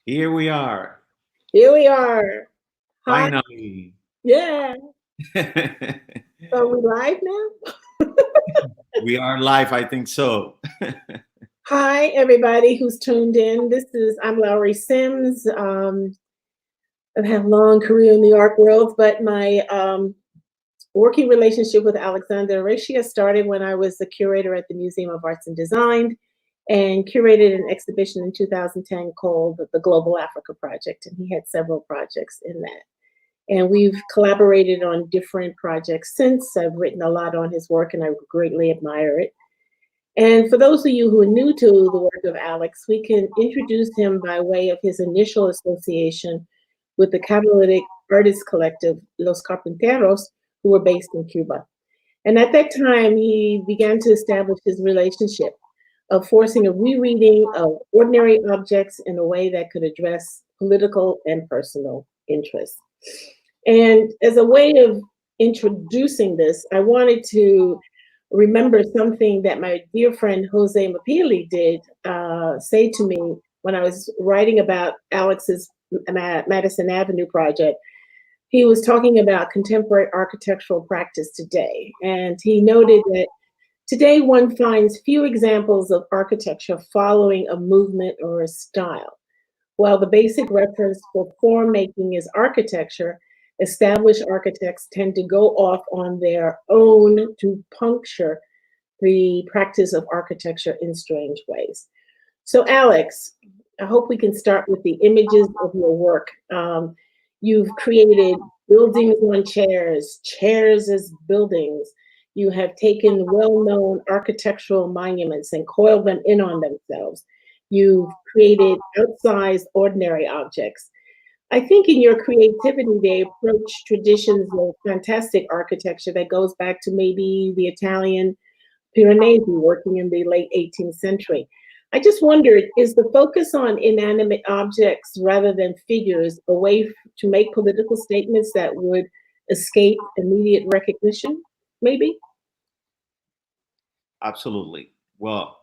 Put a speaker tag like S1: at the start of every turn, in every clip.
S1: Here we are,
S2: Here we are. Hi.
S1: finally.
S2: Yeah. So we live now?
S1: We are live, I think so.
S2: Hi, everybody who's tuned in. I'm Lowery Sims. I've had a long career in the art world, but my working relationship with Alexandre Arrechea started when I was the curator at the Museum of Arts and Design and curated an exhibition in 2010 called the Global Africa Project. And he had several projects in that. And we've collaborated on different projects since. I've written a lot on his work and I greatly admire it. And for those of you who are new to the work of Alex, we can introduce him by way of his initial association with the catalytic artist collective Los Carpinteros, who were based in Cuba. And at that time, he began to establish his relationship of forcing a rereading of ordinary objects in a way that could address political and personal interests. And as a way of introducing this, I wanted to remember something that my dear friend Jose Mapili did say to me when I was writing about Alex's Madison Avenue project. He was talking about contemporary architectural practice today. And he noted that today one finds few examples of architecture following a movement or a style. While the basic reference for form making is architecture, established architects tend to go off on their own to puncture the practice of architecture in strange ways. So, Alex, I hope we can start with the images of your work. You've created buildings on chairs, chairs as buildings. You have taken well known architectural monuments and coiled them in on themselves. You've created outsized ordinary objects. I think in your creativity, they approach traditions of fantastic architecture that goes back to maybe the Italian Piranesi working in the late 18th century. I just wondered, is the focus on inanimate objects rather than figures a way to make political statements that would escape immediate recognition, maybe?
S1: Absolutely. Well,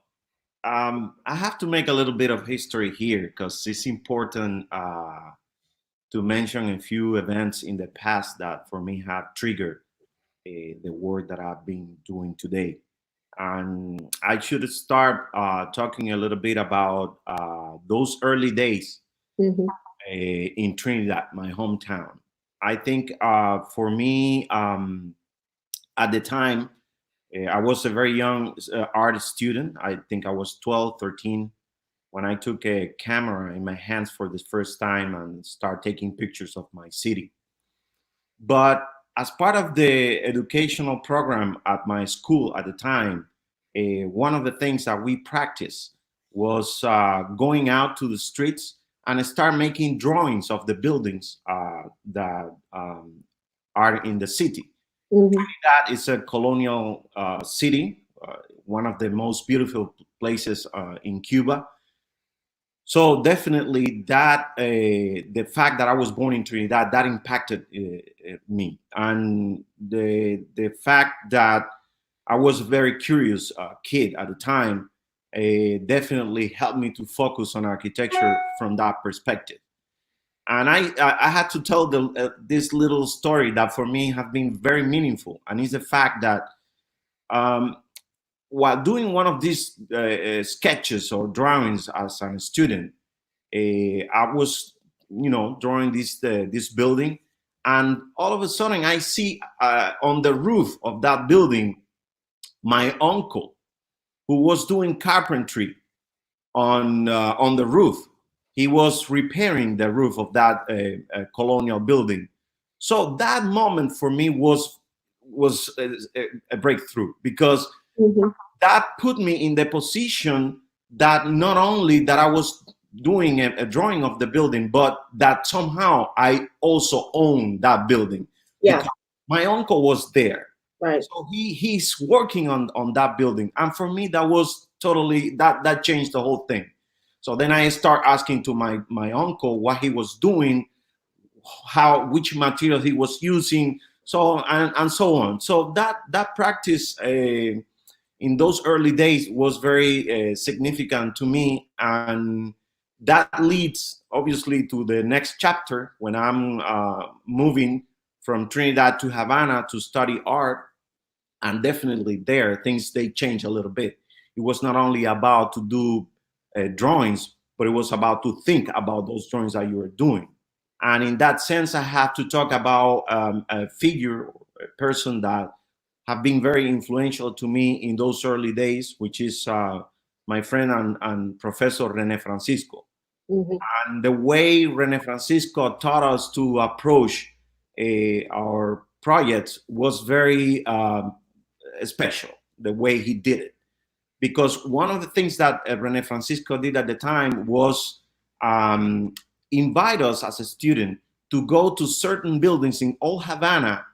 S1: I have to make a little bit of history here because it's important to mention a few events in the past that for me have triggered the work that I've been doing today. And I should start talking a little bit about those early days
S2: Hmm.
S1: in Trinidad, my hometown. I think for me, at the time, I was a very young art student. I think I was 12, 13 when I took a camera in my hands for the first time and start taking pictures of my city. But as part of the educational program at my school at the time, one of the things that we practiced was going out to the streets and start making drawings of the buildings that are in the city.
S2: Hmm.
S1: That is a colonial city, one of the most beautiful places in Cuba. So definitely that the fact that I was born in Trinidad that impacted me, and the fact that I was a very curious kid at the time definitely helped me to focus on architecture from that perspective. And I had to tell this little story that for me have been very meaningful, and it's the fact that um, while doing one of these sketches or drawings as a student, I was, drawing this building, and all of a sudden I see on the roof of that building my uncle who was doing carpentry on the roof. He was repairing the roof of that colonial building. So that moment for me was a breakthrough because
S2: Hmm.
S1: that put me in the position that not only that I was doing a drawing of the building, but that somehow I also own that building
S2: Yeah,
S1: because my uncle was there.
S2: right.
S1: So he's working on that building. And for me, that was totally that changed the whole thing. So then I start asking to my uncle what he was doing, how which material he was using, so and so on. So that practice in those early days was very significant to me, and that leads obviously to the next chapter when I'm moving from Trinidad to Havana to study art. And definitely there things they change a little bit. It was not only about to do drawings, but it was about to think about those drawings that you were doing. And in that sense, I have to talk about a figure, a person that have been very influential to me in those early days, which is my friend and professor Rene Francisco.
S2: Mm-hmm.
S1: And the way Rene Francisco taught us to approach our projects was very special, the way he did it. Because one of the things that Rene Francisco did at the time was invite us as a student to go to certain buildings in old Havana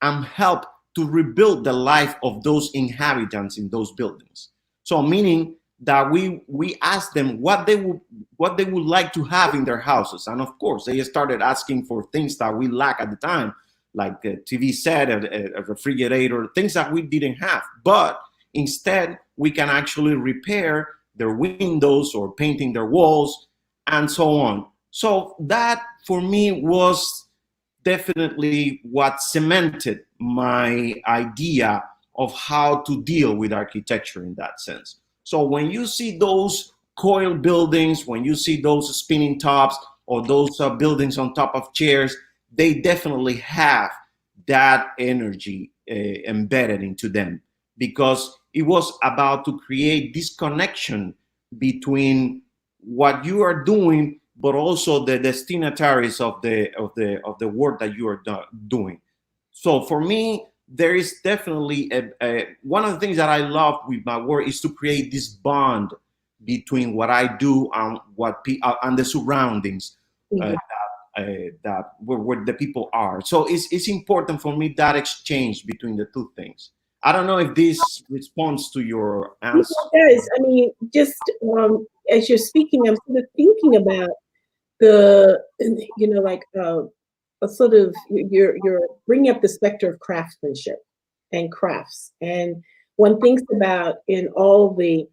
S1: and help to rebuild the life of those inhabitants in those buildings. So meaning that we asked them what they would like to have in their houses. And of course, they started asking for things that we lack at the time, like a TV set, a refrigerator, things that we didn't have. But instead, we can actually repair their windows or painting their walls and so on. So that for me was definitely what cemented my idea of how to deal with architecture in that sense. So when you see those coil buildings, when you see those spinning tops or those buildings on top of chairs, they definitely have that energy embedded into them, because it was about to create this connection between what you are doing, but also the destinataries of the work that you are doing. So for me, there is definitely one of the things that I love with my work is to create this bond between what I do and and the surroundings.
S2: Mm-hmm.
S1: That where the people are. So it's important for me, that exchange between the two things. I don't know if this responds to your answer.
S2: It does. I mean, just as you're speaking, I'm sort of thinking about the, like a sort of you're bringing up the specter of craftsmanship and crafts, and one thinks about in all the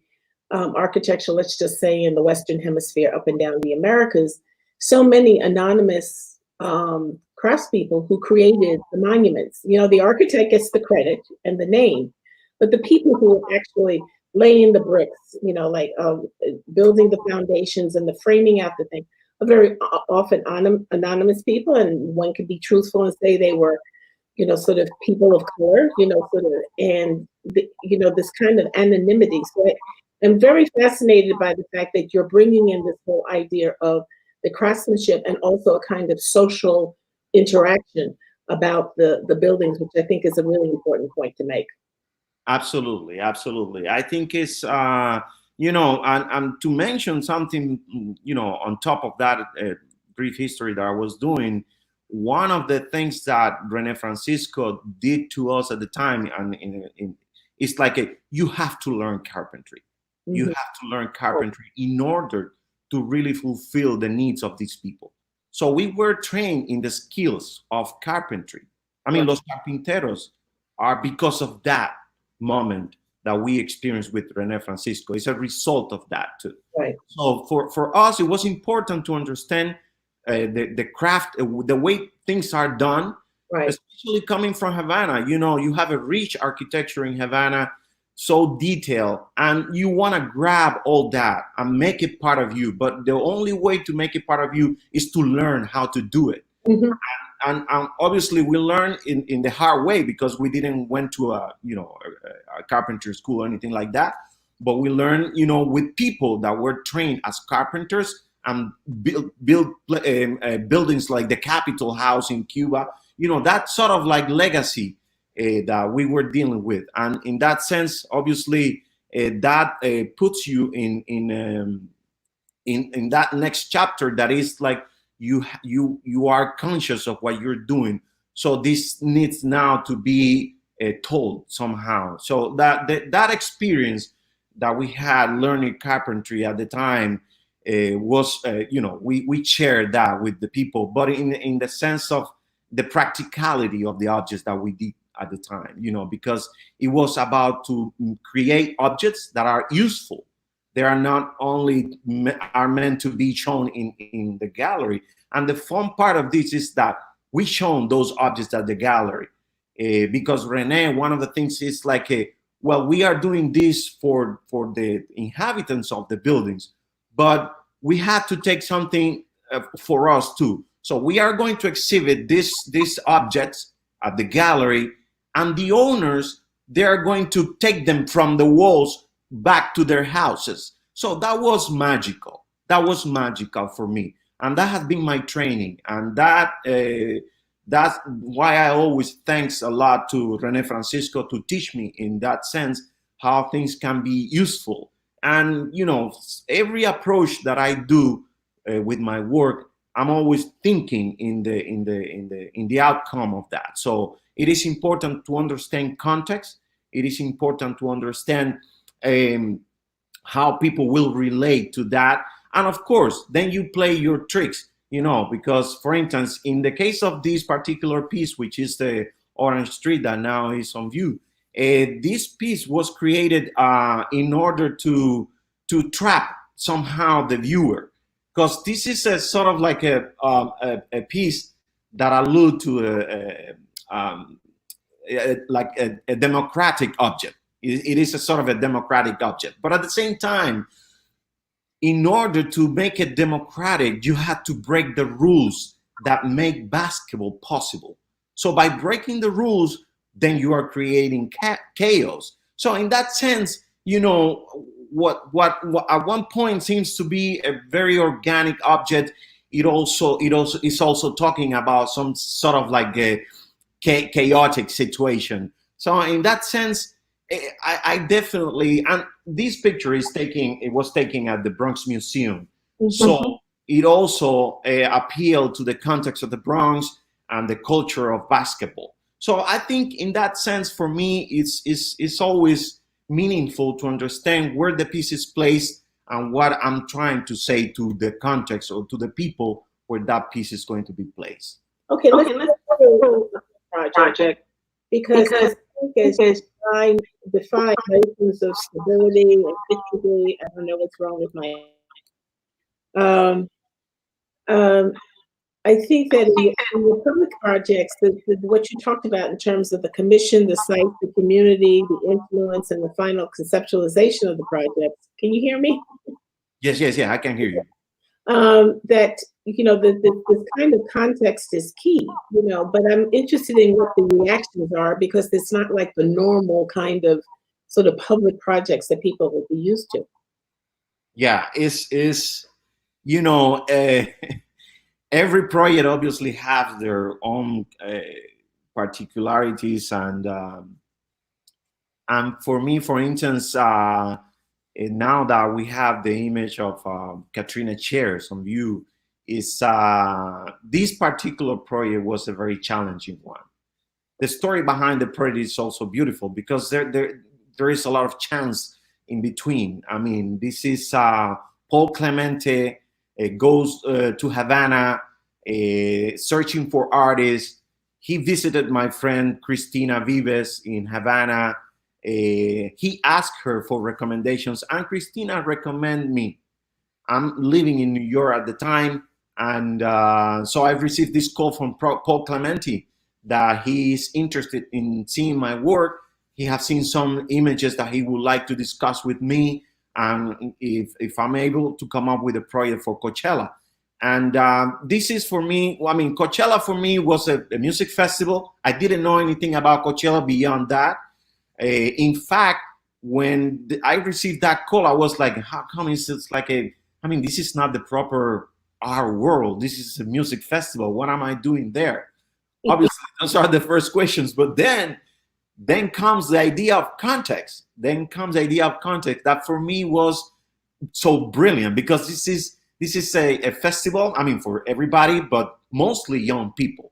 S2: architecture, let's just say in the Western Hemisphere, up and down the Americas, so many anonymous craftspeople who created the monuments. The architect gets the credit and the name, but the people who are actually laying the bricks, like building the foundations and the framing out the thing, are very often anonymous people. And one could be truthful and say they were, sort of people of color, sort of, and, this kind of anonymity. So I'm very fascinated by the fact that you're bringing in this whole idea of the craftsmanship and also a kind of social interaction about the buildings, which I think is a really important point to make.
S1: Absolutely, absolutely. I think it's and to mention something, on top of that brief history that I was doing. One of the things that Rene Francisco did to us at the time, and it's like you have to learn carpentry. Mm-hmm. You have to learn carpentry in order to really fulfill the needs of these people. So we were trained in the skills of carpentry. I mean, Los Carpinteros are because of that moment that we experienced with Rene Francisco. It's a result of that too.
S2: Right.
S1: So for us, it was important to understand the craft, the way things are done,
S2: right.
S1: Especially coming from Havana. You have a rich architecture in Havana, so detailed, and you want to grab all that and make it part of you. But the only way to make it part of you is to learn how to do it. Mm-hmm. And obviously we learn in the hard way, because we didn't went to a carpenter school or anything like that. But we learn, with people that were trained as carpenters and build buildings like the Capitol House in Cuba. That sort of like legacy that we were dealing with. And in that sense, obviously, that puts you in that next chapter that is like you are conscious of what you're doing. So this needs now to be told somehow. So that experience that we had learning carpentry at the time was, we shared that with the people, but in the sense of the practicality of the objects that we did at the time, because it was about to create objects that are useful, They are not only are meant to be shown in the gallery. And the fun part of this is that we shown those objects at the gallery because Rene, one of the things is like, well, we are doing this for the inhabitants of the buildings, but we had to take something for us too. So we are going to exhibit these objects at the gallery, and the owners, they are going to take them from the walls back to their houses. So that was magical. That was magical for me. And that has been my training. And that's why I always thanks a lot to Rene Francisco to teach me in that sense how things can be useful. And, you know, every approach that I do with my work, I'm always thinking in the outcome of that. So it is important to understand context. It is important to understand how people will relate to that. And of course, then you play your tricks, you know, because for instance, in the case of this particular piece, which is the Orange Street that now is on view, this piece was created in order to trap somehow the viewer, because this is a sort of like a piece that allude to a democratic object. It is a sort of a democratic object, but at the same time, in order to make it democratic, you had to break the rules that make basketball possible. So by breaking the rules, then you are creating chaos. So in that sense, you know, what at one point seems to be a very organic object, it also is also talking about some sort of like a chaotic situation. So in that sense, I definitely, and this picture was taken at the Bronx Museum. Mm-hmm. So it also appealed to the context of the Bronx and the culture of basketball. So I think in that sense, for me, it's always meaningful to understand where the piece is placed and what I'm trying to say to the context or to the people where that piece is going to be placed.
S2: Okay, let's go to project because I think as I define notions of stability and fixity, I don't know what's wrong with my. I think that in the public projects, what you talked about in terms of the commission, the site, the community, the influence, and the final conceptualization of the projects. Can you hear me?
S1: Yes, I can hear you.
S2: That, you know, this kind of context is key, you know, but I'm interested in what the reactions are, because it's not like the normal kind of sort of public projects that people would be used to.
S1: Yeah, it's you know, every project obviously has their own particularities, and for me, for instance, now that we have the image of Katrina chairs on view, is this particular project was a very challenging one. The story behind the project is also beautiful because there is a lot of chance in between. I mean, this is Paul Clemente goes to Havana searching for artists. He visited my friend Cristina Vives in Havana. He asked her for recommendations, and Cristina recommended me. I'm living in New York at the time, and so I've received this call from Paul Clemente that he's interested in seeing my work. He has seen some images that he would like to discuss with me, and if I'm able to come up with a project for Coachella. And this is for me, I mean, Coachella for me was a music festival. I didn't know anything about Coachella beyond that. In fact, when I received that call, I was like, how come it's like this is not the proper art world. This is a music festival. What am I doing there? Obviously, those are the first questions. But then comes the idea of context. That for me was so brilliant, because this is a festival, I mean, for everybody, but mostly young people.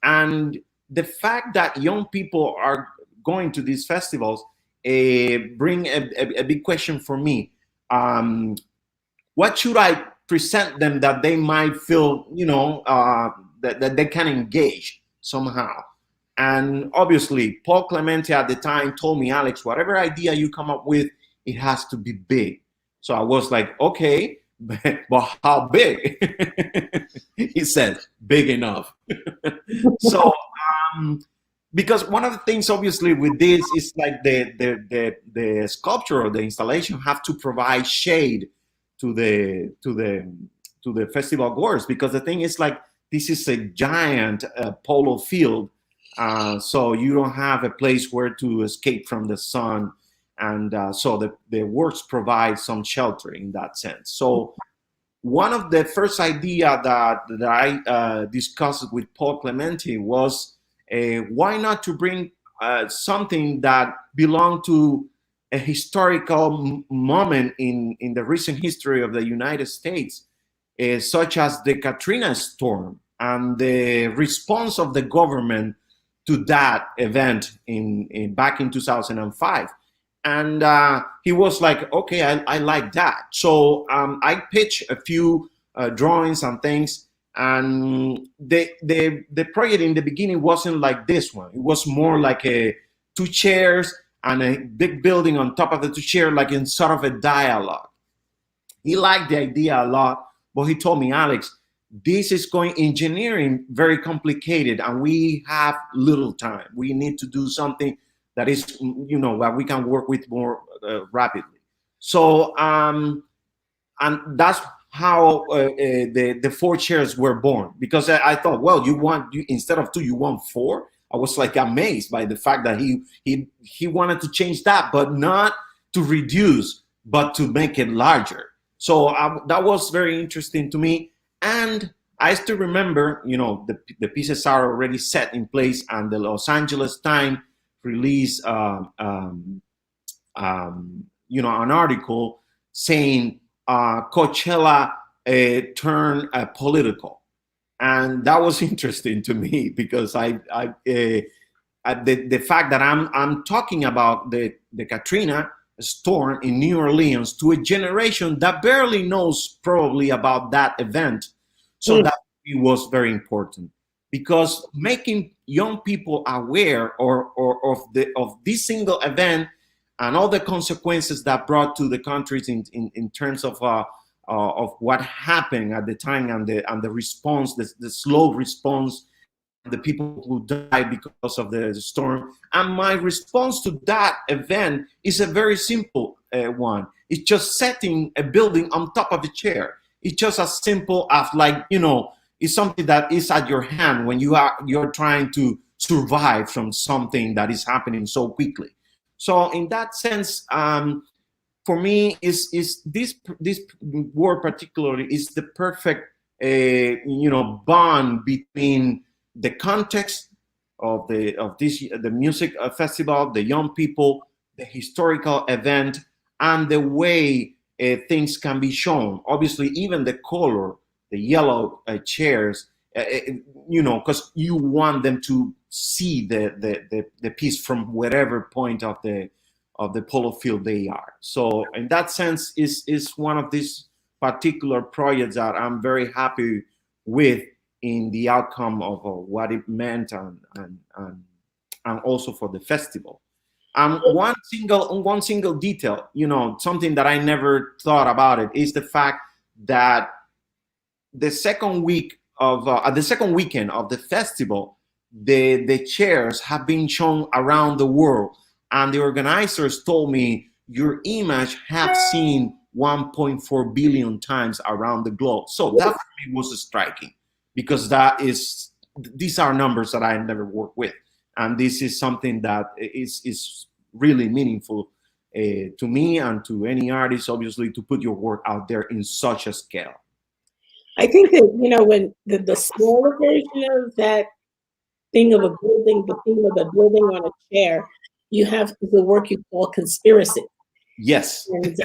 S1: And the fact that young people are going to these festivals bring a big question for me. What should I present them that they might feel, you know, that they can engage somehow? And obviously, Paul Clemente at the time told me, Alex, whatever idea you come up with, it has to be big. So I was like, okay, but how big? He said, big enough. So, because one of the things, obviously, with this is like the sculpture or the installation have to provide shade to the festival goers, because the thing is like this is a giant polo field, so you don't have a place where to escape from the sun, and so the works provide some shelter in that sense. So one of the first idea that I discussed with Paul Clemente was why not to bring something that belonged to a historical moment in the recent history of the United States, such as the Katrina storm and the response of the government to that event in back in 2005. And he was like, okay, I like that. So I pitched a few drawings and things, and the project in the beginning wasn't like this one. It was more like two chairs and a big building on top of the two chairs, like in sort of a dialogue. He liked the idea a lot, but he told me, Alex, this is going engineering very complicated, and we have little time. We need to do something that is, what we can work with more rapidly. So, and that's how the four chairs were born. Because I thought, well, instead of two, you want four. I was like amazed by the fact that he wanted to change that, but not to reduce, but to make it larger. So that was very interesting to me. And I still remember, the pieces are already set in place, and the Los Angeles Times released, an article saying Coachella turned political, and that was interesting to me, because the fact that I'm talking about the Katrina storm in New Orleans to a generation that barely knows probably about that event. So that was very important, because making young people aware of this single event and all the consequences that brought to the countries in terms of what happened at the time, and the response, the slow response, the people who died because of the storm. And my response to that event is a very simple one. It's just setting a building on top of a chair. It's just as simple as it's something that is at your hand when you're trying to survive from something that is happening so quickly. So in that sense, for me, is this word particularly is the perfect bond between the context of the music festival, the young people, the historical event, and the way things can be shown. Obviously, even the color, the yellow chairs, because you want them to see the piece from whatever point of the polo field they are. So in that sense, is one of these particular projects that I'm very happy with in the outcome of what it meant, and also for the festival. One single detail, something that I never thought about it, is the fact that the second weekend of the festival, the chairs have been shown around the world, and the organizers told me your image have seen 1.4 billion times around the globe. So that for me was striking, because these are numbers that I never worked with, and this is something that is really meaningful to me and to any artist, obviously, to put your work out there in such a scale.
S2: I think that, when the smaller version of that thing of a building, the thing of a building on a chair, you have the work you call conspiracy.
S1: Yes.
S2: And,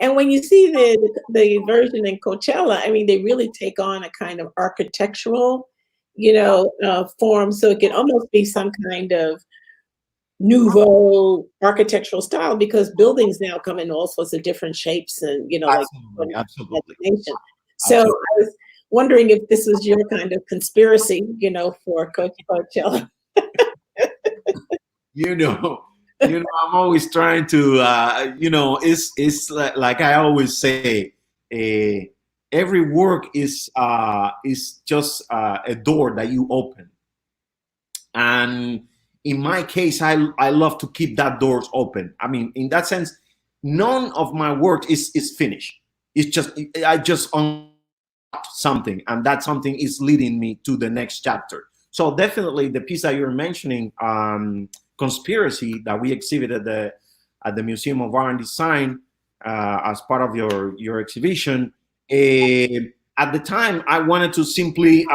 S2: and when you see the version in Coachella, I mean, they really take on a kind of architectural, form. So it can almost be some kind of nouveau architectural style, because buildings now come in all sorts of different shapes and,
S1: absolutely.
S2: So I was wondering if this was your kind of conspiracy, for Coachella.
S1: I'm always trying to, it's like I always say, every work is just a door that you open. And in my case, I love to keep that doors open. I mean, in that sense, none of my work is finished. It's just I just unlocked something, and that something is leading me to the next chapter. So definitely, the piece that you're mentioning, conspiracy, that we exhibited at the Museum of Art and Design as part of your exhibition. At the time, I wanted to simply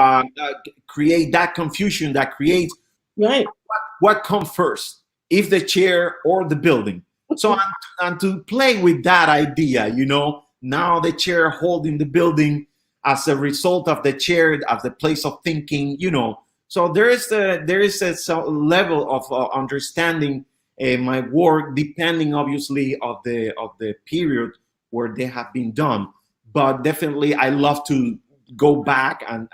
S1: create that confusion that creates
S2: Right.
S1: what comes first, if the chair or the building. So and to play with that idea, now the chair holding the building as a result of the chair as the place of thinking, So there is a level of understanding my work, depending obviously of the period where they have been done. But definitely, I love to go back and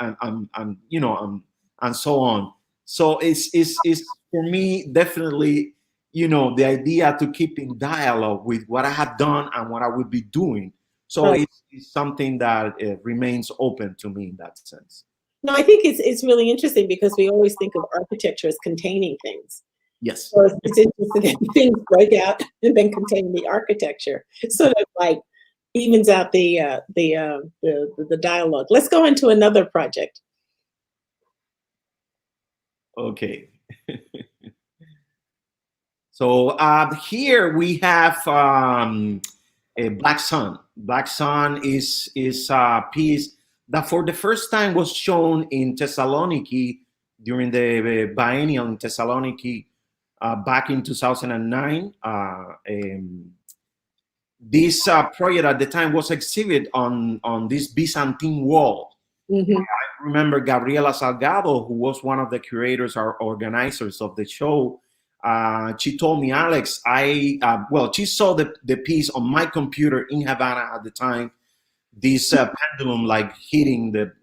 S1: so on. So it's for me definitely, the idea to keep in dialogue with what I have done and what I would be doing. So
S2: Right.
S1: it's something that remains open to me in that sense.
S2: No, I think it's really interesting because we always think of architecture as containing things.
S1: Yes.
S2: So it's interesting that things break out and then contain the architecture. It sort of like evens out the dialogue. Let's go into another project.
S1: Okay. So here we have a Black Sun. Black Sun is a piece that for the first time was shown in Thessaloniki during the biennial in Thessaloniki back in 2009. This project at the time was exhibited on this Byzantine wall.
S2: Mm-hmm.
S1: I remember Gabriela Salgado, who was one of the curators or organizers of the show. She told me, Alex, she saw the piece on my computer in Havana at the time, this pendulum like hitting the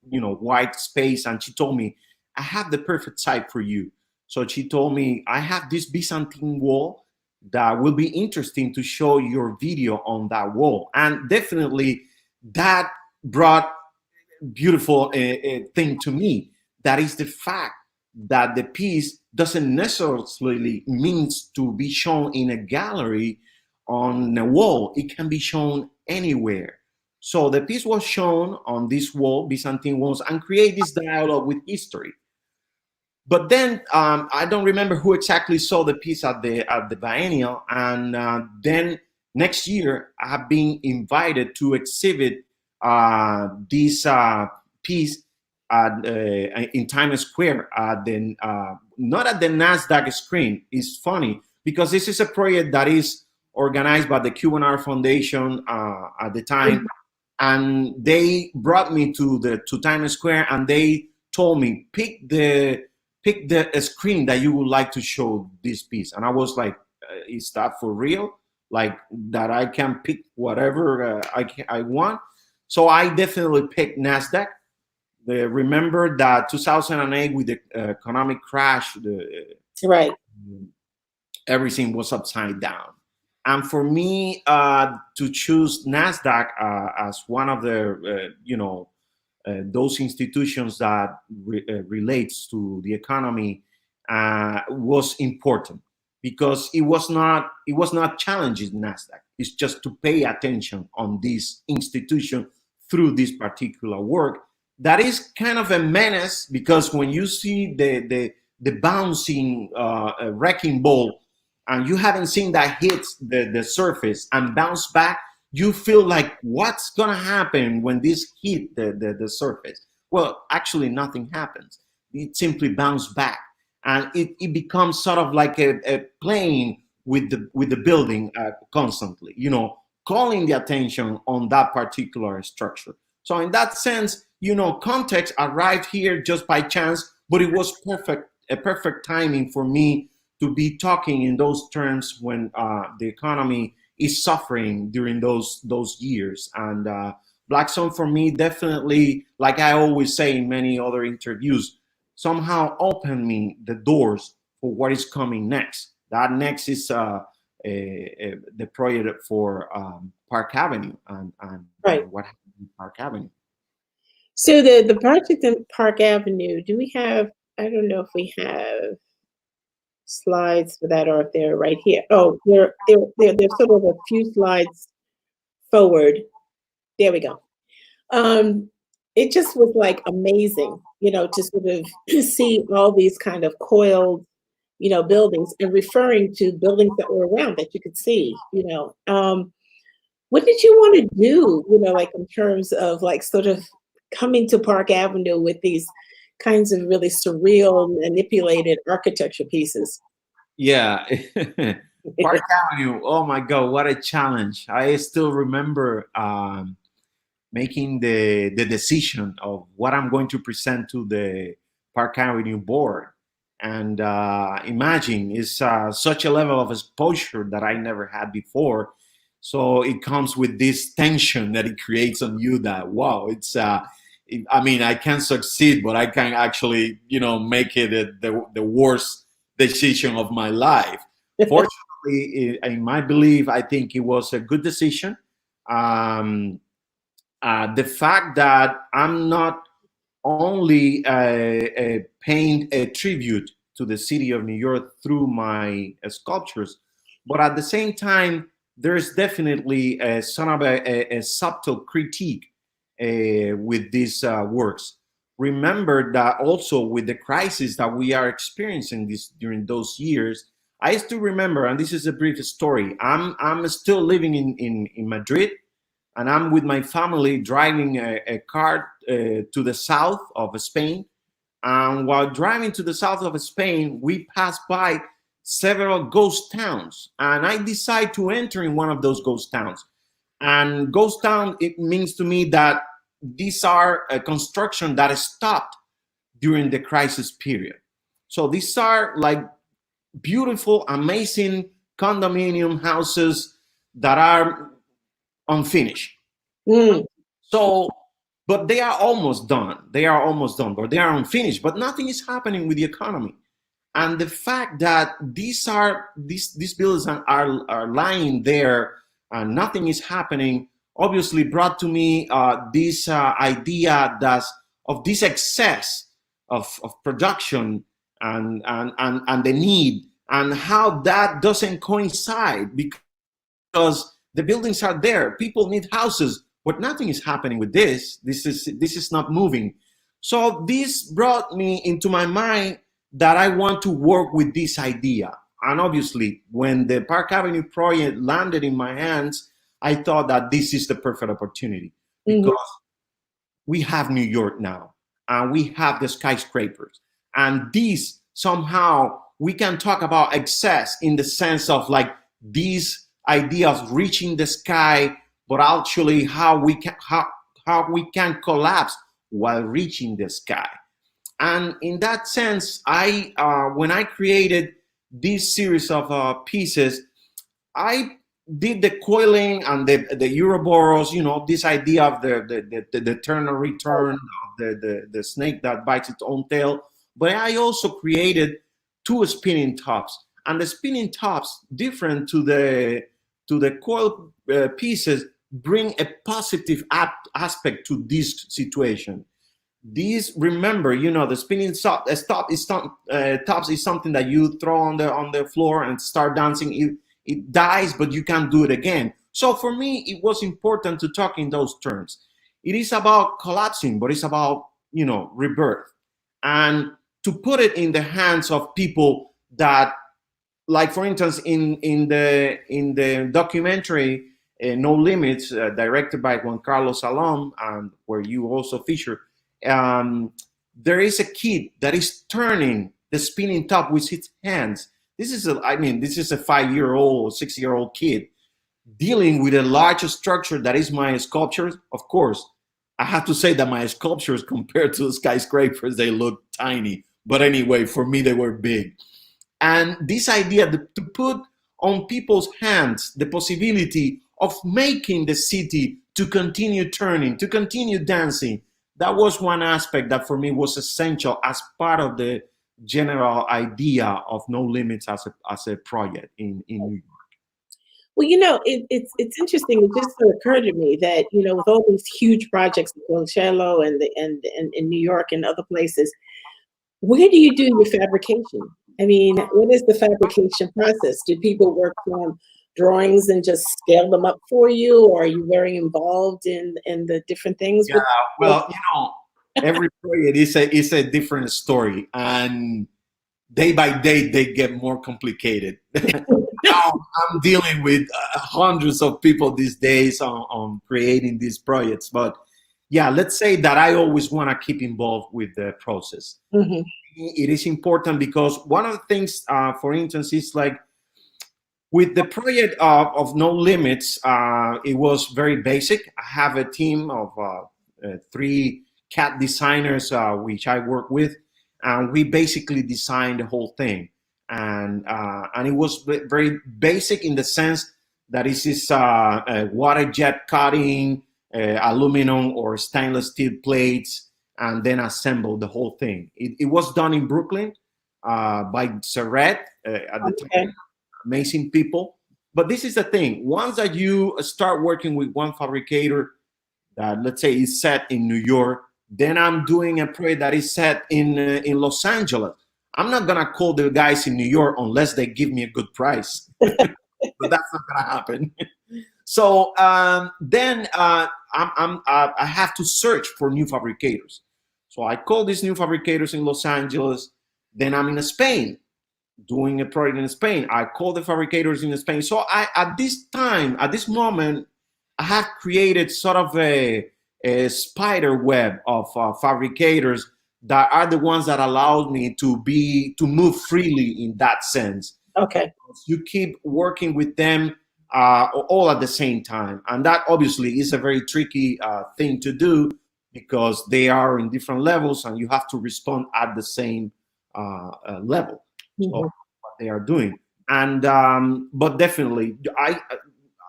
S1: white space, and she told me, I have the perfect site for you. So she told me, I have this Byzantine wall that will be interesting to show your video on that wall. And definitely that brought beautiful thing to me. That is the fact that the piece doesn't necessarily means to be shown in a gallery on a wall. It can be shown anywhere. So the piece was shown on this wall, Byzantine walls, and create this dialogue with history. But then I don't remember who exactly saw the piece at the biennial, and then next year I have been invited to exhibit this piece in Times Square not at the NASDAQ screen. It's funny because this is a project that is organized by the Cuban Art Foundation at the time, and they brought me to Times Square, and they told me pick the screen that you would like to show this piece. And I was like, is that for real? Like that I can pick whatever I want? So I definitely picked NASDAQ. Remember that 2008 with the economic crash,
S2: Right.
S1: everything was upside down. And for me to choose NASDAQ as one of the, those institutions that relates to the economy was important, because it was not challenging NASDAQ. It's just to pay attention on this institution through this particular work. That is kind of a menace, because when you see the bouncing wrecking ball, and you haven't seen that hit the surface and bounce back, you feel like, what's gonna happen when this hit the surface? Well, actually nothing happens. It simply bounces back, and it becomes sort of like a plane with the building constantly, calling the attention on that particular structure. So in that sense, context arrived here just by chance, but it was a perfect timing for me to be talking in those terms when the economy is suffering during those years. And Black Sun for me definitely, like I always say in many other interviews, somehow opened me the doors for what is coming next. That next is the project for Park Avenue and
S2: Right.
S1: what happened in Park Avenue.
S2: So the project in Park Avenue, do we have, I don't know if we have slides for that or if they're right here. Oh, they're sort of a few slides forward. There we go. It just was like amazing, to sort of see all these kind of coiled, buildings, and referring to buildings that were around that you could see, what did you want to do, like in terms of like sort of coming to Park Avenue with these kinds of really surreal, manipulated architecture pieces?
S1: Yeah. Park Avenue, oh my God, what a challenge. I still remember making the decision of what I'm going to present to the Park Avenue board. And imagine, it's such a level of exposure that I never had before. So it comes with this tension that it creates on you that, wow, I mean, I can succeed, but I can actually, make it the worst decision of my life. Fortunately, in my belief, I think it was a good decision. The fact that I'm not only paying a tribute to the city of New York through my sculptures, but at the same time, there's definitely some of a subtle critique with these works. Remember that also with the crisis that we are experiencing during those years, I still remember, and this is a brief story. I'm still living in Madrid, and I'm with my family driving a car to the south of Spain. And while driving to the south of Spain, we passed by several ghost towns, and I decide to enter in one of those ghost towns. And ghost town, it means to me that these are a construction that stopped during the crisis period. So these are like beautiful, amazing condominium houses that are unfinished.
S2: Mm.
S1: So, but they are almost done. They are almost done, but they are unfinished. But nothing is happening with the economy. And the fact that these buildings are lying there and nothing is happening obviously brought to me this idea of this excess of production and the need, and how that doesn't coincide, because the buildings are there, people need houses, but nothing is happening with this. This is not moving. So this brought me into my mind that I want to work with this idea. And obviously, when the Park Avenue project landed in my hands, I thought that this is the perfect opportunity, because we have New York now, and we have the skyscrapers, and these somehow we can talk about excess in the sense of like these ideas reaching the sky, but actually how we can collapse while reaching the sky. And in that sense, when I created this series of pieces, I did the coiling and the Ouroboros, this idea of the turn and return of the snake that bites its own tail. But I also created two spinning tops, and the spinning tops, different to the coil pieces, bring a positive aspect to this situation. These, remember, the spinning tops is something that you throw on the floor and start dancing. It dies, but you can do it again. So for me, it was important to talk in those terms. It is about collapsing, but it's about rebirth, and to put it in the hands of people that, like for instance, in the documentary No Limits, directed by Juan Carlos Salom, and where you also feature. There is a kid that is turning the spinning top with his hands. This is a 5-year-old or 6-year-old kid dealing with a large structure that is my sculptures. Of course, I have to say that my sculptures, compared to the skyscrapers, they look tiny. But anyway, for me, they were big. And this idea to put on people's hands the possibility of making the city to continue turning, to continue dancing, that was one aspect that for me was essential as part of the general idea of No Limits as a project in New York.
S2: Well, it's interesting. It just sort of occurred to me that with all these huge projects, Coachella and in New York and other places, where do you do your fabrication? I mean, what is the fabrication process? Do people work from drawings and just scale them up for you, or are you very involved in the different things?
S1: Yeah, well, every project is a different story, and day by day they get more complicated. Now I'm dealing with hundreds of people these days on creating these projects, but yeah, let's say that I always want to keep involved with the process.
S2: Mhm.
S1: It is important because one of the things, for instance, is like with the project of No Limits, it was very basic. I have a team of 3 CAD designers, which I work with, and we basically designed the whole thing. And it was very basic in the sense that this is water jet cutting, aluminum or stainless steel plates, and then assemble the whole thing. It was done in Brooklyn by Serret at the time. Amazing people. But this is the thing. Once that you start working with one fabricator that, let's say, is set in New York, then I'm doing a project that is set in Los Angeles. I'm not gonna call the guys in New York unless they give me a good price. But that's not gonna happen. So then I have to search for new fabricators. So I call these new fabricators in Los Angeles. Then I'm in Spain doing a project in Spain. I call the fabricators in Spain. So at this moment, I have created sort of a spider web of fabricators that are the ones that allow me to move freely in that sense.
S2: Okay.
S1: You keep working with them all at the same time, and that obviously is a very tricky thing to do because they are in different levels, and you have to respond at the same level. So what they are doing, and but definitely,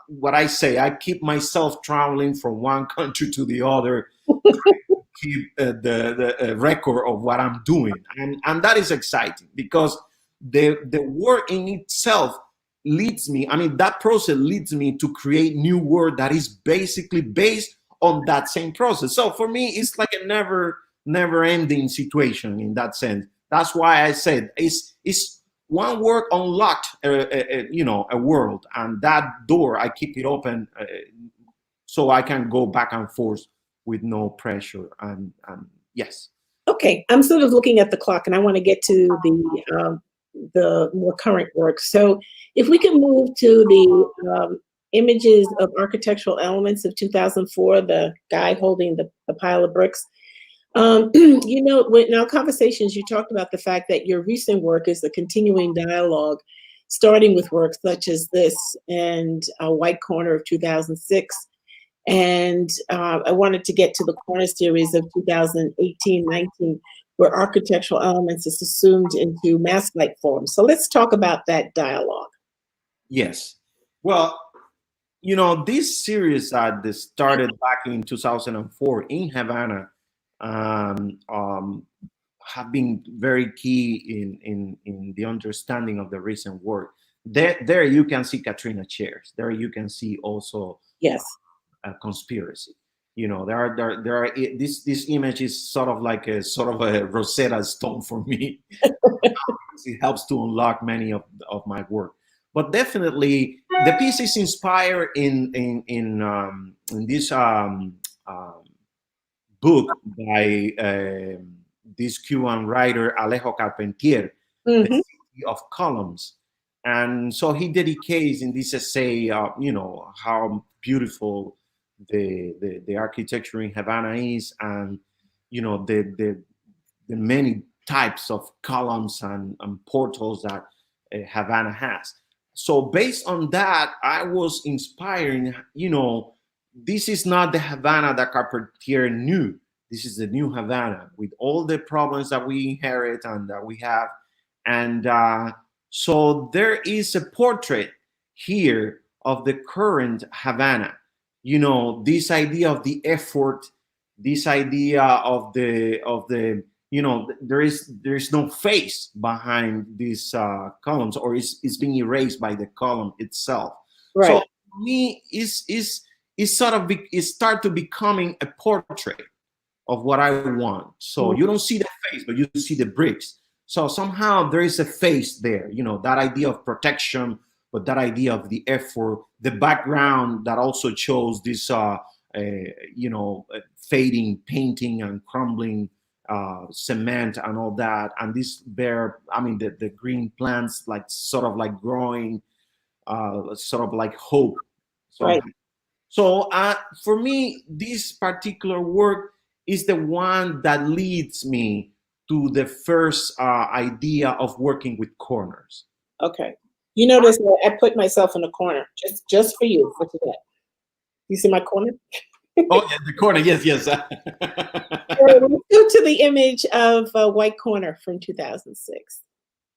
S1: what I say, I keep myself traveling from one country to the other, keep the record of what I'm doing, and that is exciting because the work in itself leads me. I mean, that process leads me to create new work that is basically based on that same process. So for me, it's like a never ending situation in that sense. That's why I said it's one work unlocked a world, and that door I keep it open so I can go back and forth with no pressure. And yes.
S2: Okay, I'm sort of looking at the clock, and I want to get to the more current work. So, if we can move to the images of architectural elements of 2004, the guy holding the pile of bricks. In our conversations, you talked about the fact that your recent work is a continuing dialogue, starting with works such as this and a White Corner of 2006. And I wanted to get to the Corner series of 2018-19, where architectural elements is assumed into mask-like form. So let's talk about that dialogue.
S1: Yes. Well, this series that started back in 2004 in Havana have been very key in the understanding of the recent work. There you can see Katrina chairs. There you can see also
S2: yes
S1: a conspiracy. There are this image is sort of a Rosetta Stone for me. It helps to unlock many of my work. But definitely, the piece is inspired in this book by this Cuban writer Alejo Carpentier, The City of Columns. And so he dedicates in this essay, how beautiful the architecture in Havana is, and the many types of columns and portals that Havana has. So based on that, I was inspiring, this is not the Havana that Carpentier knew. This is the new Havana with all the problems that we inherit and that we have. And so there is a portrait here of the current Havana. This idea of the effort, this idea of the there is no face behind these columns, or it's being erased by the column itself. So
S2: Right.
S1: for me, is sort of it start to becoming a portrait of what I want. So you don't see the face, but you see the bricks. So somehow there is a face there, that idea of protection, but that idea of the effort, the background that also shows this, fading painting and crumbling cement and all that. And this bare, the green plants, like sort of like growing, sort of like hope.
S2: Right.
S1: So for me, this particular work is the one that leads me to the first idea of working with corners.
S2: Okay. You notice that I put myself in a corner just for you for today. You see my corner?
S1: Oh, yeah, the corner. Yes, yes.
S2: Let's go to the image of White Corner from 2006.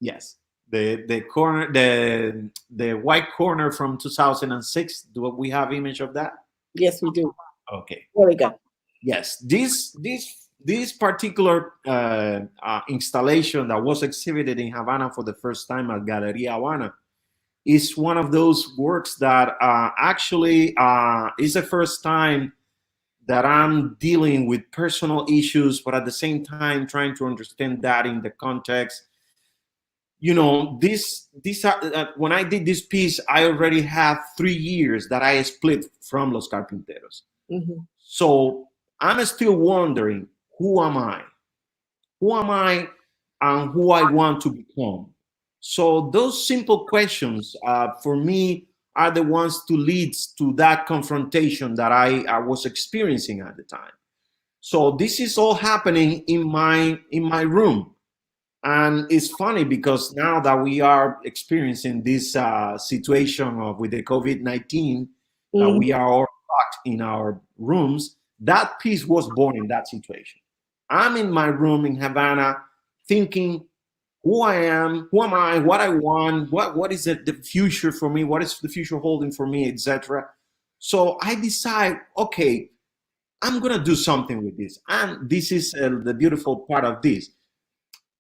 S1: Yes, the corner, the white corner from 2006. Do we have image of that?
S2: Yes, we do.
S1: Okay.
S2: There we go.
S1: Yes, this particular installation that was exhibited in Havana for the first time at Galeria Havana is one of those works that actually is the first time that I'm dealing with personal issues, but at the same time trying to understand that in the context. These are when I did this piece, I already have 3 years that I split from Los Carpinteros.
S2: Mm-hmm.
S1: So I'm still wondering, who am I? Who am I and who I want to become? So those simple questions for me are the ones to lead to that confrontation that I was experiencing at the time. So this is all happening in my room. And it's funny because now that we are experiencing this situation with the COVID-19, we are all locked in our rooms. That piece was born in that situation. I'm in my room in Havana thinking who I am, who am I, what I want, what is the future for me, what is the future holding for me, etc. So I decide, okay, I'm going to do something with this. And this is the beautiful part of this.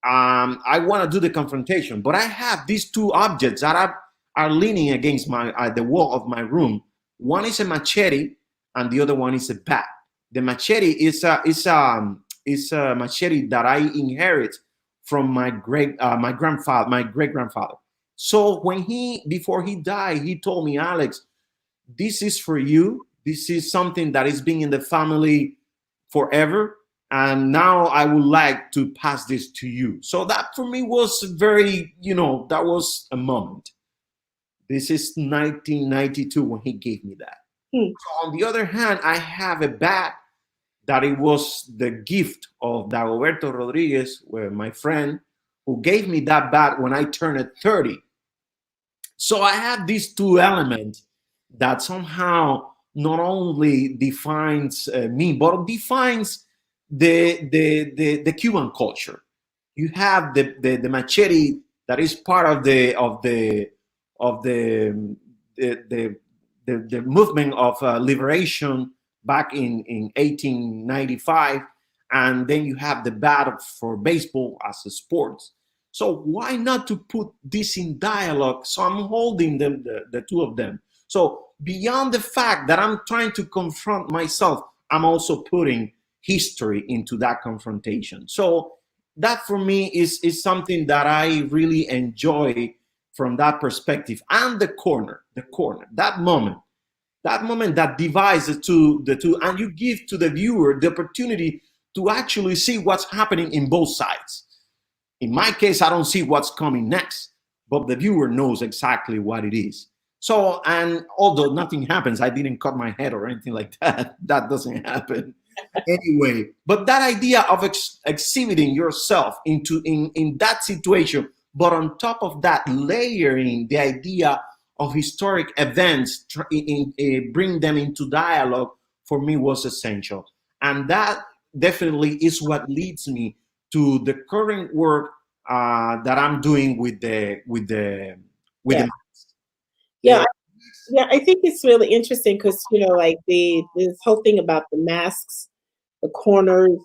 S1: I want to do the confrontation, but I have these two objects that are leaning against the wall of my room. One is a machete, and the other one is a bat. The machete is a machete that I inherit from my great grandfather. So before he died, he told me, Alex, this is for you. This is something that is being in the family forever. And now I would like to pass this to you. So that for me was very, that was a moment. This is 1992 when he gave me that. So on the other hand, I have a bat that it was the gift of Dagoberto Rodríguez, my friend, who gave me that bat when I turned 30. So I have these two elements that somehow not only defines me, but defines the Cuban culture. You have the machete that is part of the movement of liberation back in 1895, and then you have the bat for baseball as a sport. So why not to put this in dialogue? So I'm holding them, the two of them. So beyond the fact that I'm trying to confront myself, I'm also putting history into that confrontation. So that for me is something that I really enjoy from that perspective. And the corner, that moment that divides the two, and you give to the viewer the opportunity to actually see what's happening in both sides. In my case, I don't see what's coming next, but the viewer knows exactly what it is. So, and although nothing happens, I didn't cut my head or anything like that. That doesn't happen. Anyway, but that idea of exhibiting yourself in that situation, but on top of that, layering the idea of historic events, bring them into dialogue, for me was essential. And that definitely is what leads me to the current work that I'm doing with the
S2: Yeah.
S1: mask.
S2: Yeah. Yeah, I think it's really interesting because, like this whole thing about the masks, the corners,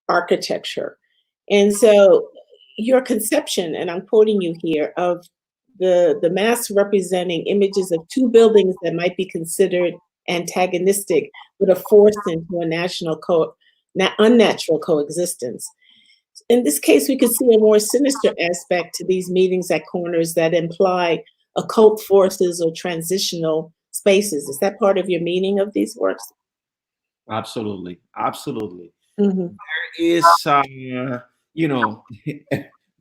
S2: architecture. And so your conception, and I'm quoting you here, of the mask representing images of two buildings that might be considered antagonistic, but are forced into a unnatural coexistence. In this case, we could see a more sinister aspect to these meetings at corners that imply occult forces or transitional spaces. Is that part of your meaning of these works?
S1: Absolutely, absolutely.
S2: Mm-hmm.
S1: There is, you know,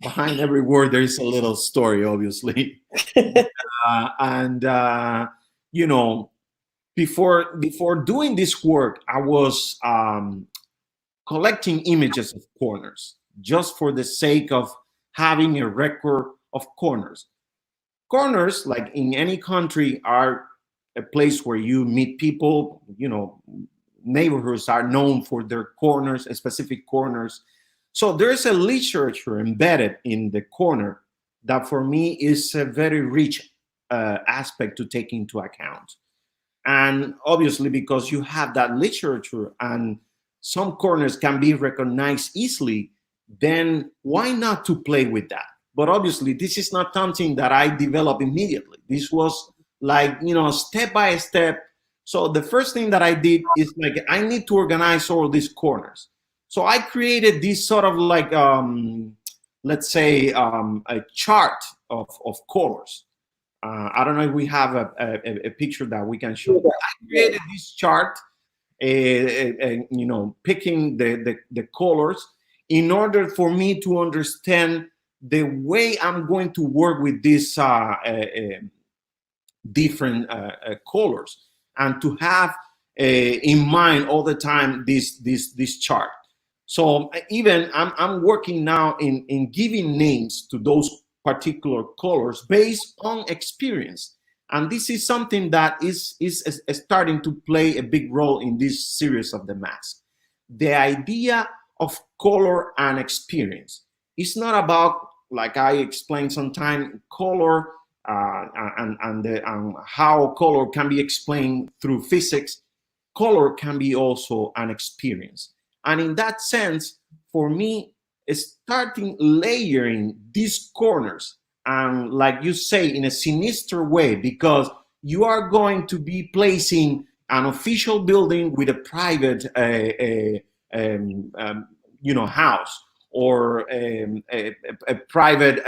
S1: behind every word there is a little story, obviously, and you know, before doing this work, I was collecting images of corners just for the sake of having a record of corners. Corners, like in any country, are a place where you meet people. You know, neighborhoods are known for their corners, specific corners. So there's a literature embedded in the corner that for me is a very rich aspect to take into account. And obviously, because you have that literature and some corners can be recognized easily, then why not to play with that? But obviously, this is not something that I developed immediately. This was like, step by step. So the first thing that I did is like, I need to organize all these corners. So I created this sort of like, let's say, a chart of colors. I don't know if we have a picture that we can show. I created this chart, picking the colors in order for me to understand the way I'm going to work with these different colors, and to have in mind all the time this chart. So even I'm working now in giving names to those particular colors based on experience. And this is something that is starting to play a big role in this series of the mask. The idea of color and experience. It's not about, like I explained sometime, color and how color can be explained through physics. Color can be also an experience. And in that sense, for me, starting layering these corners, and like you say, in a sinister way, because you are going to be placing an official building with a private house, or a private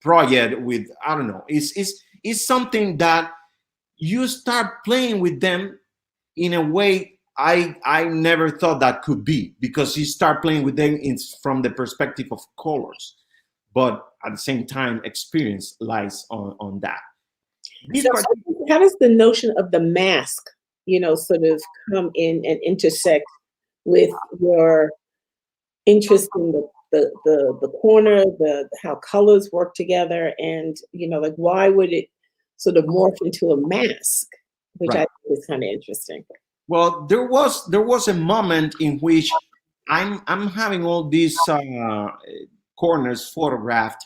S1: project with, I don't know, it's something that you start playing with them in a way I never thought that could be, because you start playing with them from the perspective of colors, but at the same time, experience lies on that.
S2: So how does the notion of the mask, sort of come in and intersect with your interest in the corner, how colors work together, and like, why would it sort of morph into a mask, which I think is kind of interesting.
S1: Well, there was a moment in which I'm having all these corners photographed,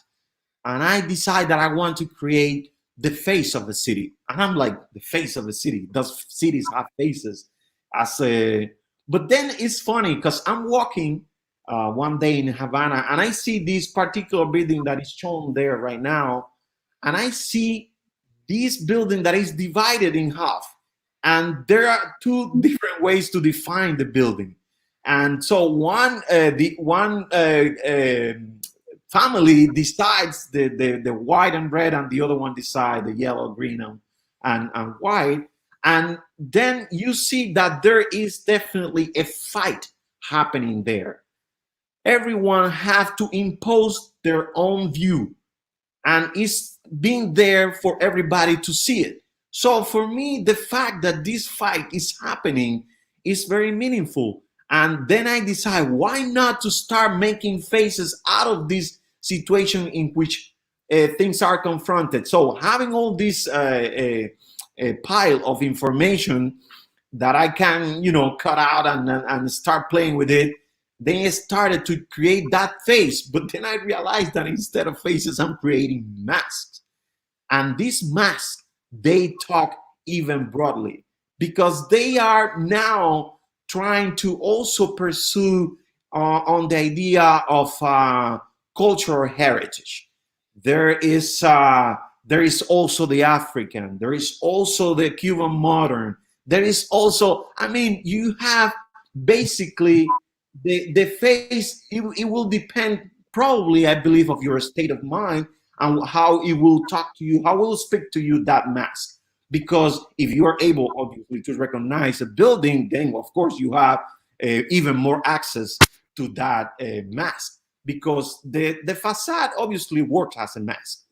S1: and I decide that I want to create the face of the city. And I'm like, the face of the city? Does cities have faces? But then it's funny because I'm walking one day in Havana, and I see this particular building that is shown there right now, and I see this building that is divided in half. And there are two different ways to define the building. And so one family decides the white and red, and the other one decide the yellow, green, and white. And then you see that there is definitely a fight happening there. Everyone have to impose their own view, and it's being there for everybody to see it. So for me, the fact that this fight is happening is very meaningful. And then I decide, why not to start making faces out of this situation in which things are confronted. So having all this a pile of information that I can, cut out and start playing with it, then I started to create that face. But then I realized that instead of faces, I'm creating masks. And these masks, they talk even broadly, because they are now trying to also pursue on the idea of cultural heritage. There is also the African. There is also the Cuban modern. There is also, I mean, you have basically the face. It will depend probably, I believe, of your state of mind and how it will talk to you, how it will speak to you, that mask. Because if you are able, obviously, to recognize a building, then of course you have even more access to that mask. Because the facade obviously works as a mask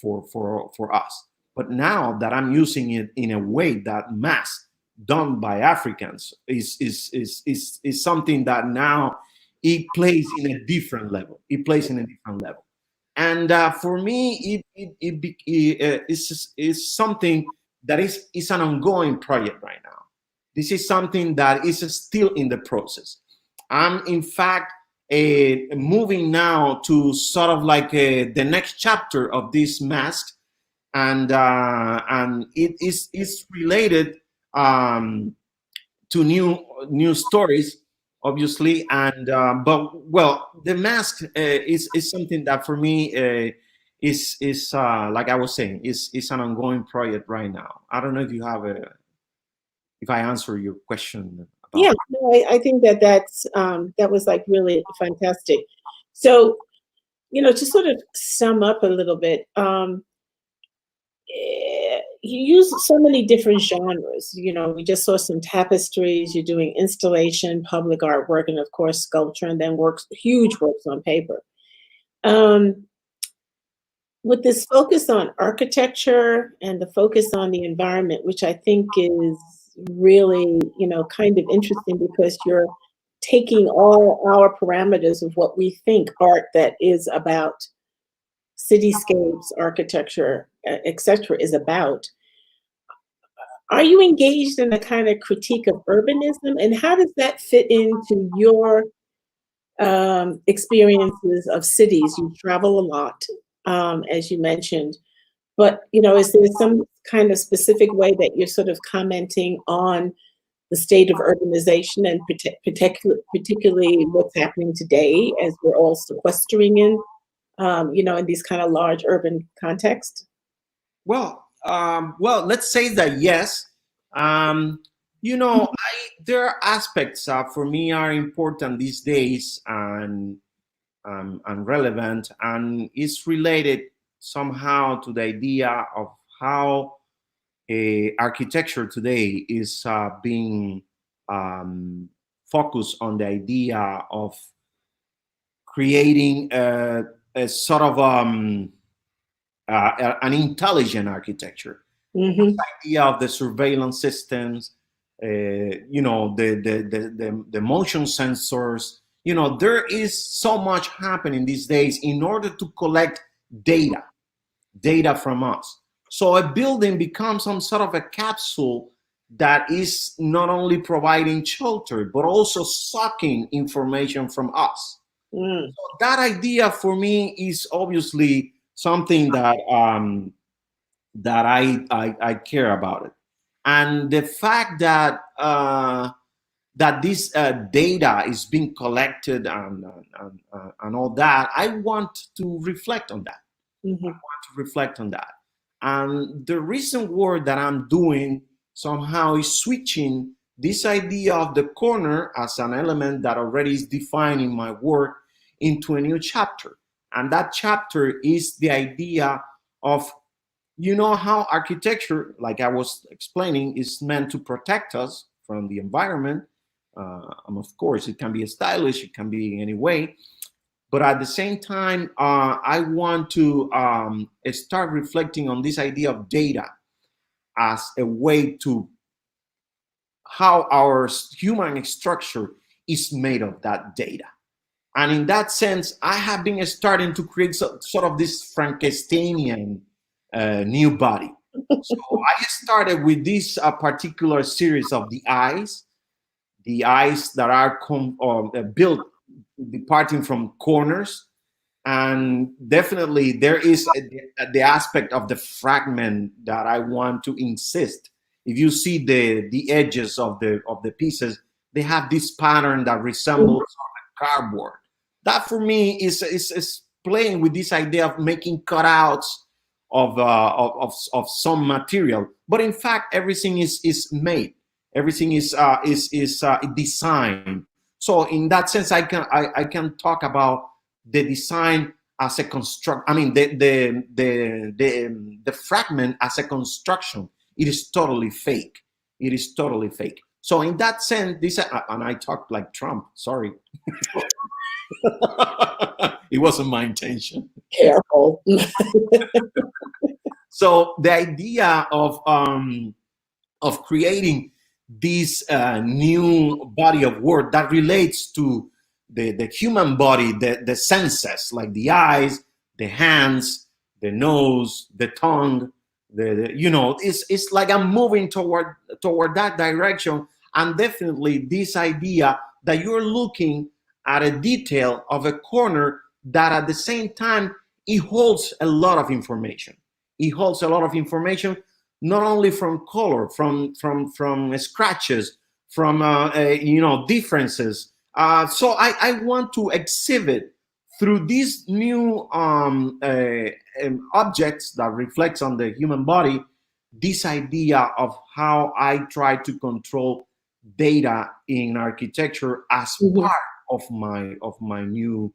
S1: for us. But now that I'm using it in a way that mask done by Africans is something that now it plays in a different level. It plays in a different level. And for me, is something that is an ongoing project right now. This is something that is still in the process. I'm in fact moving now to sort of like the next chapter of this mask, and it is related to new stories, obviously. And but well, the mask is something that for me is like I was saying, is an ongoing project right now. I don't know if you have a if I answer your question about.
S2: Yeah, no, I think that was like really fantastic. So, to sort of sum up a little bit, you use so many different genres. We just saw some tapestries. You're doing installation, public artwork, and of course sculpture, and then huge works on paper. With this focus on architecture and the focus on the environment, which I think is really, kind of interesting, because you're taking all our parameters of what we think art that is about cityscapes, architecture, etc., is about. Are you engaged in a kind of critique of urbanism, and how does that fit into your experiences of cities? You travel a lot, as you mentioned, but is there some kind of specific way that you're sort of commenting on the state of urbanization, and particularly what's happening today as we're all sequestering in these kind of large urban contexts?
S1: Well, let's say that yes. There are aspects for me are important these days, and relevant, and it's related somehow to the idea of how architecture today is being focused on the idea of creating a sort of an intelligent architecture.
S2: Mm-hmm.
S1: The idea of the surveillance systems, the motion sensors. There is so much happening these days in order to collect data from us. So a building becomes some sort of a capsule that is not only providing shelter, but also sucking information from us.
S2: Mm.
S1: So that idea for me is obviously something that I care about it, and the fact that this data is being collected and all that. I want to reflect on that.
S2: Mm-hmm.
S1: I want to reflect on that. And the recent work that I'm doing somehow is switching this idea of the corner as an element that already is defined in my work into a new chapter. And that chapter is the idea of, how architecture, like I was explaining, is meant to protect us from the environment. And of course, it can be stylish, it can be in any way. But at the same time, I want to start reflecting on this idea of data as a way to how our human structure is made of that data. And in that sense, I have been starting to create sort of this Frankensteinian new body. So I started with this particular series of the eyes that are built departing from corners. And definitely there is the aspect of the fragment that I want to insist. If you see the edges of the pieces, they have this pattern that resembles cardboard. That for me is playing with this idea of making cutouts of some material, but in fact everything is made, everything is designed. So in that sense, I can talk about the design as a construct. I mean the fragment as a construction. It is totally fake. It is totally fake. So in that sense, this and I talked like Trump. Sorry. It wasn't my intention.
S2: Careful.
S1: So the idea of creating this new body of work that relates to the human body, the senses, like the eyes, the hands, the nose, the tongue, it's like I'm moving toward that direction. And definitely this idea that you're looking at a detail of a corner that at the same time it holds a lot of information. It holds a lot of information, not only from color, from scratches, from differences. So I want to exhibit through these new objects that reflects on the human body, this idea of how I try to control data in architecture as part of my new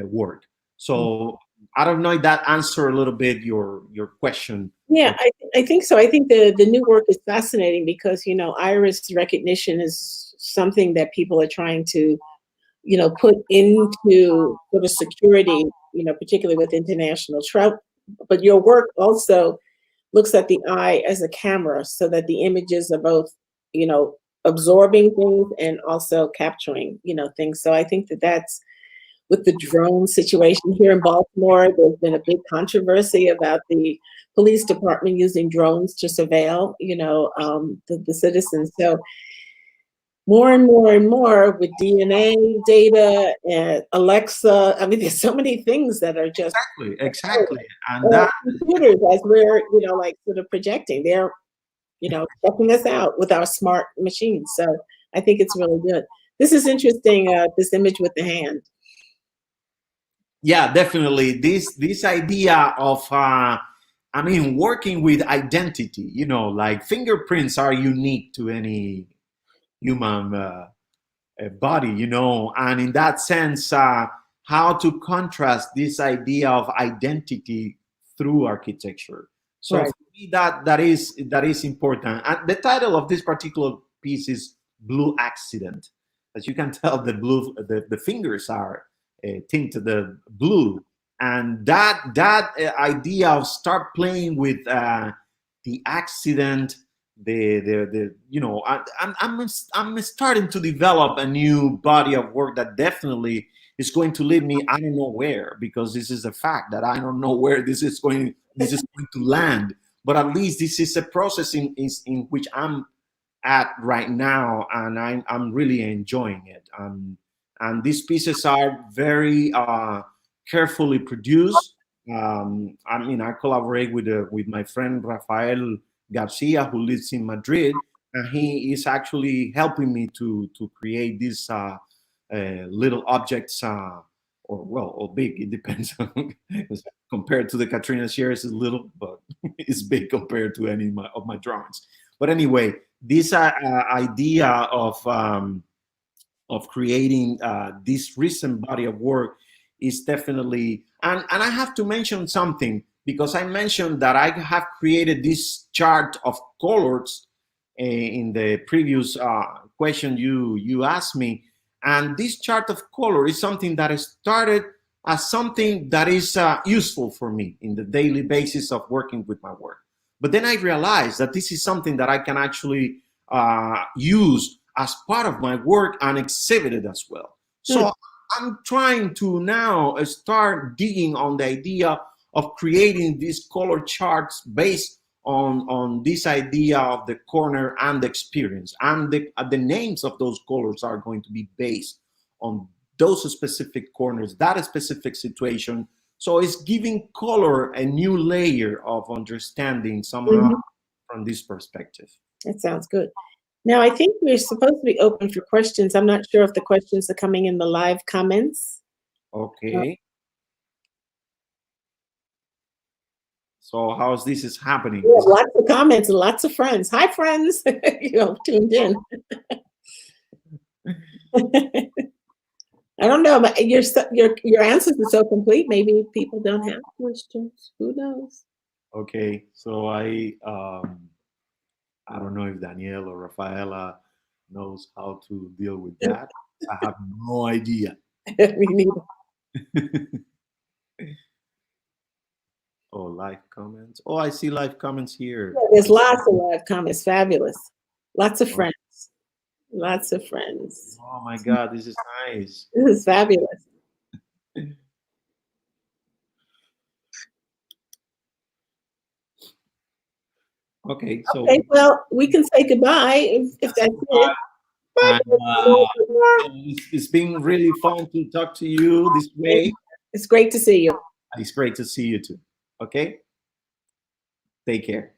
S1: work. So I don't know if that answer a little bit your question.
S2: Yeah, I think so. I think the new work is fascinating because, iris recognition is something that people are trying to, put into sort of security, particularly with international travel. But your work also looks at the eye as a camera so that the images are both, absorbing things and also capturing, things. So I think that's with the drone situation here in Baltimore. There's been a big controversy about the police department using drones to surveil, the citizens. So more and more and more with DNA data and Alexa. I mean, there's so many things that are just
S1: exactly. And that
S2: computers, as we're, like sort of projecting, they're, checking us out with our smart machines. So I think it's really good. This is interesting. This image with the hand.
S1: Yeah, definitely. This idea of working with identity. Like fingerprints are unique to any human body. And in that sense, how to contrast this idea of identity through architecture. So
S2: Right.
S1: for me, that is important. And the title of this particular piece is Blue Accident. As you can tell, the fingers are tinted the blue, and that idea of start playing with the accident, I'm starting to develop a new body of work that definitely is going to lead me, I don't know where, because this is a fact that I don't know where this is going to land. But at least this is a process in which I'm at right now, and I'm really enjoying it. And these pieces are very carefully produced. I collaborate with my friend Rafael Garcia, who lives in Madrid, and he is actually helping me to create these little objects, or big. It depends. Compared to the Katrina shares, is little, but it's big compared to any of my drawings. But anyway, this idea of creating this recent body of work is definitely, and I have to mention something, because I mentioned that I have created this chart of colors in the previous question you asked me. And this chart of color is something that started as something that is useful for me in the daily basis of working with my work. But then I realized that this is something that I can actually use as part of my work and exhibit it as well. So I'm trying to now start digging on the idea of creating these color charts based on this idea of the corner and the experience. And the names of those colors are going to be based on those specific corners, that specific situation. So it's giving color a new layer of understanding somehow from this perspective.
S2: That sounds good. Now, I think we're supposed to be open for questions. I'm not sure if the questions are coming in the live comments.
S1: Okay. So how's this is happening?
S2: We have lots of comments and lots of friends. Hi, friends. Tuned in. I don't know, but your answers are so complete. Maybe people don't have questions. Who knows?
S1: Okay, so I don't know if Danielle or Rafaela knows how to deal with that. I have no idea.
S2: Me neither.
S1: Oh, live comments. Oh, I see live comments here.
S2: Yeah, there's lots of live comments. Fabulous. Lots of friends. Lots of friends.
S1: Oh my God, this is nice.
S2: This is fabulous.
S1: Okay, so
S2: Okay, well, we can say goodbye if that's it. Bye.
S1: It's been really fun to talk to you this way.
S2: It's great to see you.
S1: It's great to see you too. Okay, take care.